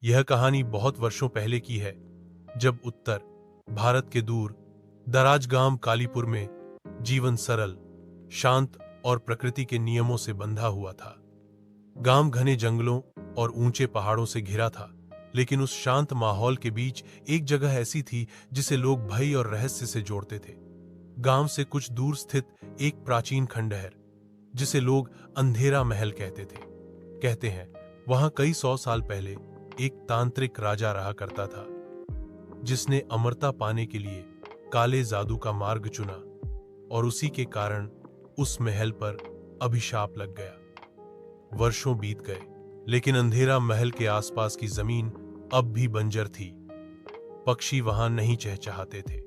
यह कहानी बहुत वर्षों पहले की है, जब उत्तर भारत के दूर दराज गांव कालीपुर में जीवन सरल, शांत और प्रकृति के नियमों से बंधा हुआ था। गांव घने जंगलों और ऊंचे पहाड़ों से घिरा था, लेकिन उस शांत माहौल के बीच एक जगह ऐसी थी जिसे लोग भय और रहस्य से जोड़ते थे। गांव से कुछ दूर स्थित एक प्राचीन खंडहर, जिसे लोग अंधेरा महल कहते थे। कहते हैं वहां कई 100 साल पहले एक तांत्रिक राजा रहा करता था, जिसने अमरता पाने के लिए काले जादू का मार्ग चुना, और उसी के कारण उस महल पर अभिशाप लग गया। वर्षों बीत गए, लेकिन अंधेरा महल के आसपास की जमीन अब भी बंजर थी। पक्षी वहां नहीं चहचहाते थे,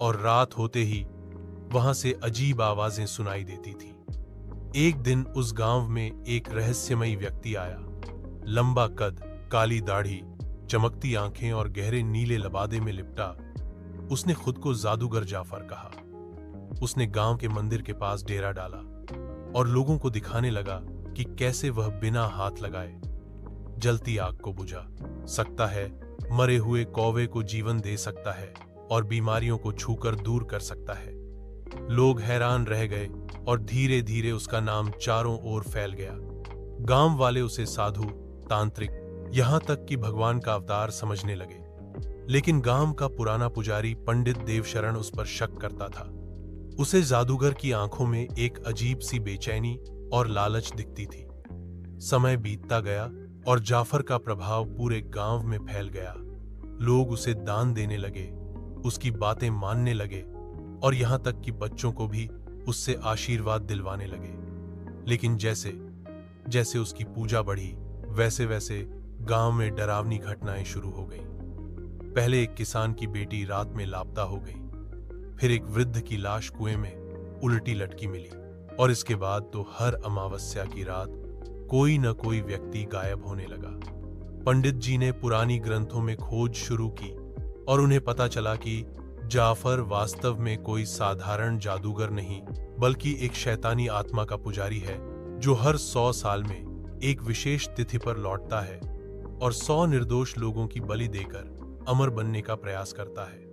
और रात होते ही वहां से अजीब आवाजें सुनाई देती थी। एक दिन उस गांव में एक रहस्यमयी व्यक्ति आया। लंबा कद, काली दाढ़ी, चमकती आंखें और गहरे नीले लबादे में लिपटा उसने खुद को जादूगर जाफर कहा। उसने गांव के मंदिर के पास डेरा डाला और लोगों को दिखाने लगा कि कैसे वह बिना हाथ लगाए जलती आग को बुझा सकता है, मरे हुए कौवे को जीवन दे सकता है और बीमारियों को छूकर दूर कर सकता है। लोग हैरान रह गए और धीरे धीरे उसका नाम चारों ओर फैल गया। गांव वाले उसे साधु, तांत्रिक, यहां तक कि भगवान का अवतार समझने लगे। लेकिन गांव का पुराना पुजारी पंडित देवशरण उस पर शक करता था। उसे जादूगर की आंखों में एक अजीब सी बेचैनी और लालच दिखती थी। समय बीतता गया और जाफर का प्रभाव पूरे गांव में फैल गया। लोग उसे दान देने लगे, उसकी बातें मानने लगे और यहां तक कि बच्चों को भी उससे आशीर्वाद दिलवाने लगे। लेकिन जैसे जैसे उसकी पूजा बढ़ी, वैसे वैसे गांव में डरावनी घटनाएं शुरू हो गईं। पहले एक किसान की बेटी रात में लापता हो गई, फिर एक वृद्ध की लाश कुएं में उल्टी लटकी मिली, और इसके बाद तो हर अमावस्या की रात कोई न कोई व्यक्ति गायब होने लगा। पंडित जी ने पुरानी ग्रंथों में खोज शुरू की और उन्हें पता चला कि जाफर वास्तव में कोई साधारण जादूगर नहीं, बल्कि एक शैतानी आत्मा का पुजारी है, जो हर 100 साल में एक विशेष तिथि पर लौटता है और 100 निर्दोष लोगों की बलि देकर अमर बनने का प्रयास करता है।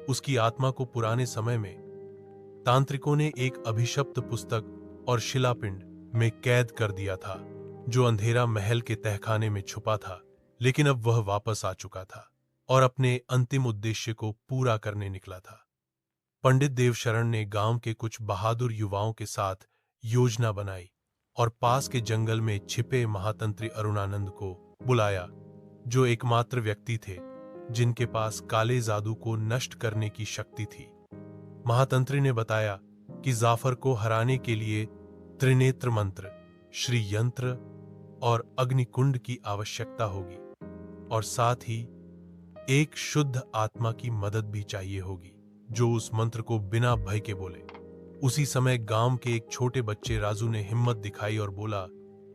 उसकी आत्मा को पुराने समय में तांत्रिकों ने एक अभिशप्त पुस्तक और शिलापिंड में कैद कर दिया था, जो अंधेरा महल के तहखाने में छुपा था। लेकिन अब वह वापस आ चुका था और अपने अंतिम उद्देश्य को पूरा करने निकला था। पंडित देवशरण ने गांव के कुछ बहादुर युवाओं के साथ योजना बनाई और पास के जंगल में छिपे महातंत्री अरुणानंद को बुलाया, जो एकमात्र व्यक्ति थे जिनके पास काले जादू को नष्ट करने की शक्ति थी। महातंत्री ने बताया कि जाफर को हराने के लिए त्रिनेत्र मंत्र, श्री यंत्र और अग्निकुंड की आवश्यकता होगी, और साथ ही एक शुद्ध आत्मा की मदद भी चाहिए होगी, जो उस मंत्र को बिना भय के बोले। उसी समय गांव के एक छोटे बच्चे राजू ने हिम्मत दिखाई और बोला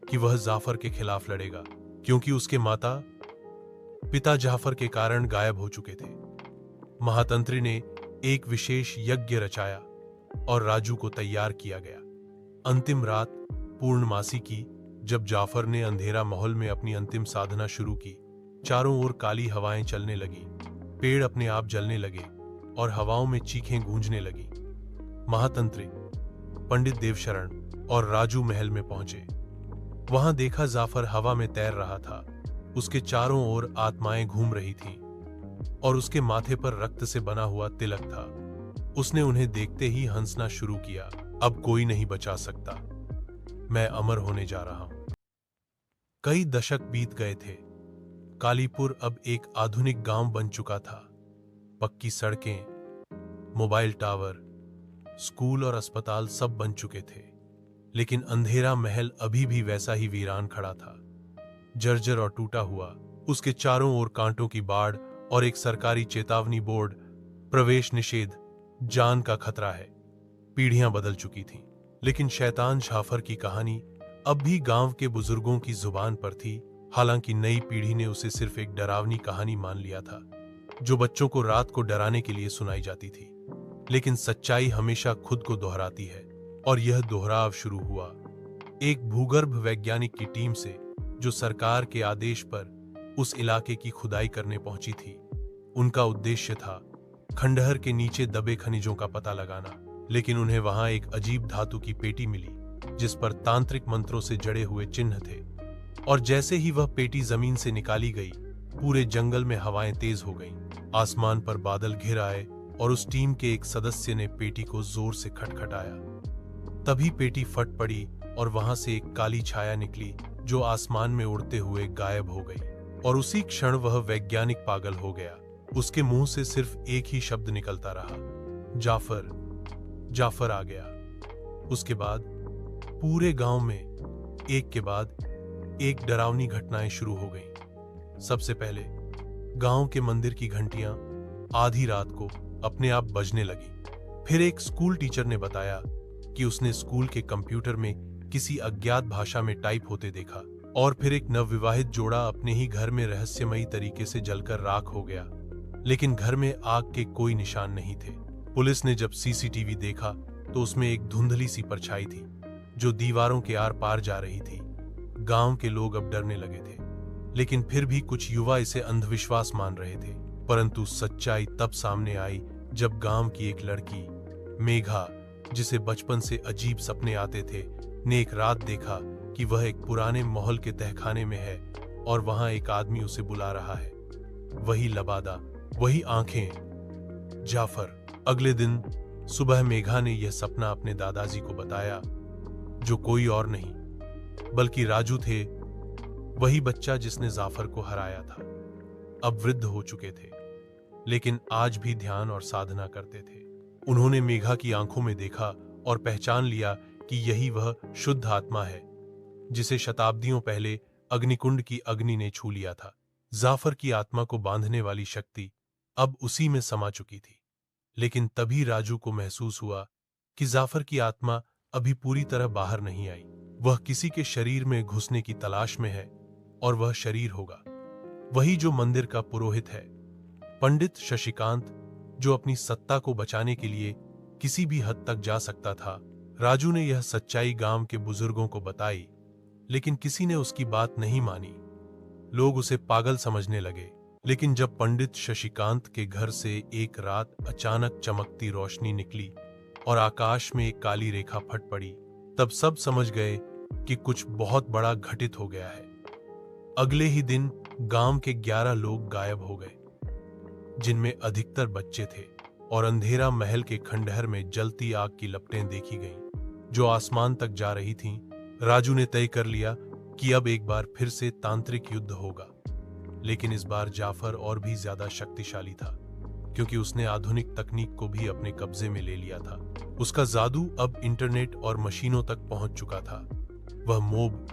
कि वह जाफर के खिलाफ लड़ेगा, क्योंकि उसके माता पिता जाफर के कारण गायब हो चुके थे। महातंत्री ने एक विशेष यज्ञ रचाया और राजू को तैयार किया गया। अंतिम रात पूर्णमासी की, जब जाफर ने अंधेरा माहौल में अपनी अंतिम साधना शुरू की, चारों ओर काली हवाएं चलने लगी, पेड़ अपने आप जलने लगे और हवाओं में चीखें गूंजने लगी। महातंत्री, पंडित देवशरण और राजू महल में पहुंचे। वहां देखा जाफर हवा में तैर रहा था, उसके चारों ओर आत्माएं घूम रही थीं और उसके माथे पर रक्त से बना हुआ तिलक था। उसने उन्हें देखते ही हंसना शुरू किया। अब कोई नहीं बचा सकता, मैं अमर होने जा रहा हूं। कई दशक बीत गए थे। कालीपुर अब एक आधुनिक गांव बन चुका था। पक्की सड़कें, मोबाइल टावर, स्कूल और अस्पताल सब बन चुके थे। लेकिन अंधेरा महल अभी भी वैसा ही वीरान खड़ा था, जर्जर और टूटा हुआ। उसके चारों ओर कांटों की बाढ़ और एक सरकारी चेतावनी बोर्ड, प्रवेश निषेध, जान का खतरा है। पीढ़ियां बदल चुकी थीं, लेकिन शैतान जाफर की कहानी अब भी गांव के बुजुर्गों की जुबान पर थी। हालांकि नई पीढ़ी ने उसे सिर्फ एक डरावनी कहानी मान लिया था, जो बच्चों को रात को डराने के लिए सुनाई जाती थी। लेकिन सच्चाई हमेशा खुद को दोहराती है, और यह दोहराव शुरू हुआ एक भूगर्भ वैज्ञानिक की टीम से, जो सरकार के आदेश पर उस इलाके की खुदाई करने पहुंची थी। उनका उद्देश्य था खंडहर के नीचे दबे खनिजों का पता लगाना, लेकिन उन्हें वहां एक अजीब धातु की पेटी मिली जिस पर तांत्रिक मंत्रों से जड़े हुए चिन्ह थे। और जैसे ही वह पेटी जमीन से निकाली गई, पूरे जंगल में हवाएं तेज हो गईं, आसमान पर बादल घिर आए और उस टीम के एक सदस्य ने पेटी को जोर से खटखटाया। तभी पेटी फट पड़ी और वहां से एक काली छाया निकली जो आसमान में उड़ते हुए गायब हो गई। और उसी क्षण वह वैज्ञानिक पागल हो गया। उसके मुंह से सिर्फ एक ही शब्द निकलता रहा, जाफर। जाफर आ गया। उसके बाद पूरे गांव में एक के बाद एक डरावनी घटनाएं शुरू हो गईं। सबसे पहले गांव के मंदिर की घंटियां आधी रात को अपने आप बजने लगी। फिर एक स्कूल टीचर ने बताया कि उसने स्कूल के कंप्यूटर में किसी अज्ञात भाषा में टाइप होते देखा। और फिर एक नवविवाहित जोड़ा अपने ही घर में रहस्यमयी तरीके से जलकर राख हो गया, लेकिन घर में आग के कोई निशान नहीं थे। पुलिस ने जब सीसीटीवी देखा तो उसमें एक धुंधली सी परछाई थी जो दीवारों के आर पार जा रही थी। गांव के लोग अब डरने लगे थे, लेकिन फिर भी कुछ युवा इसे अंधविश्वास मान रहे थे। परंतु सच्चाई तब सामने आई जब गांव की एक लड़की मेघा, जिसे बचपन से अजीब सपने आते थे, ने एक रात देखा कि वह एक पुराने महल के तहखाने में है और वहां एक आदमी उसे बुला रहा है। वही लबादा, वही आंखें, जाफर। अगले दिन सुबह मेघा ने यह सपना अपने दादाजी को बताया, जो कोई और नहीं बल्कि राजू थे, वही बच्चा जिसने जाफर को हराया था। अब वृद्ध हो चुके थे, लेकिन आज भी ध्यान और साधना करते थे। उन्होंने मेघा की आंखों में देखा और पहचान लिया कि यही वह शुद्ध आत्मा है जिसे शताब्दियों पहले अग्निकुंड की अग्नि ने छू लिया था। जाफर की आत्मा को बांधने वाली शक्ति अब उसी में समा चुकी थी। लेकिन तभी राजू को महसूस हुआ कि जाफर की आत्मा अभी पूरी तरह बाहर नहीं आई। वह किसी के शरीर में घुसने की तलाश में है, और वह शरीर होगा वही जो मंदिर का पुरोहित है, पंडित शशिकांत, जो अपनी सत्ता को बचाने के लिए किसी भी हद तक जा सकता था। राजू ने यह सच्चाई गांव के बुजुर्गों को बताई, लेकिन किसी ने उसकी बात नहीं मानी। लोग उसे पागल समझने लगे। लेकिन जब पंडित शशिकांत के घर से एक रात अचानक चमकती रोशनी निकली और आकाश में एक काली रेखा फट पड़ी, तब सब समझ गए कि कुछ बहुत बड़ा घटित हो गया है। अगले ही दिन गांव के 11 लोग गायब हो गए, जिनमें अधिकतर बच्चे थे, और अंधेरा महल के खंडहर में जलती आग की लपटें देखी गईं, जो आसमान तक जा रही थीं। राजू ने तय कर लिया कि अब एक बार फिर से तांत्रिक युद्ध होगा, लेकिन इस बार जाफर और भी ज्यादा शक्तिशाली था, क्योंकि उसने आधुनिक तकनीक को भी अपने कब्जे में ले लिया था। उसका जादू अब इंटरनेट और मशीनों तक पहुंच चुका था। वह मोब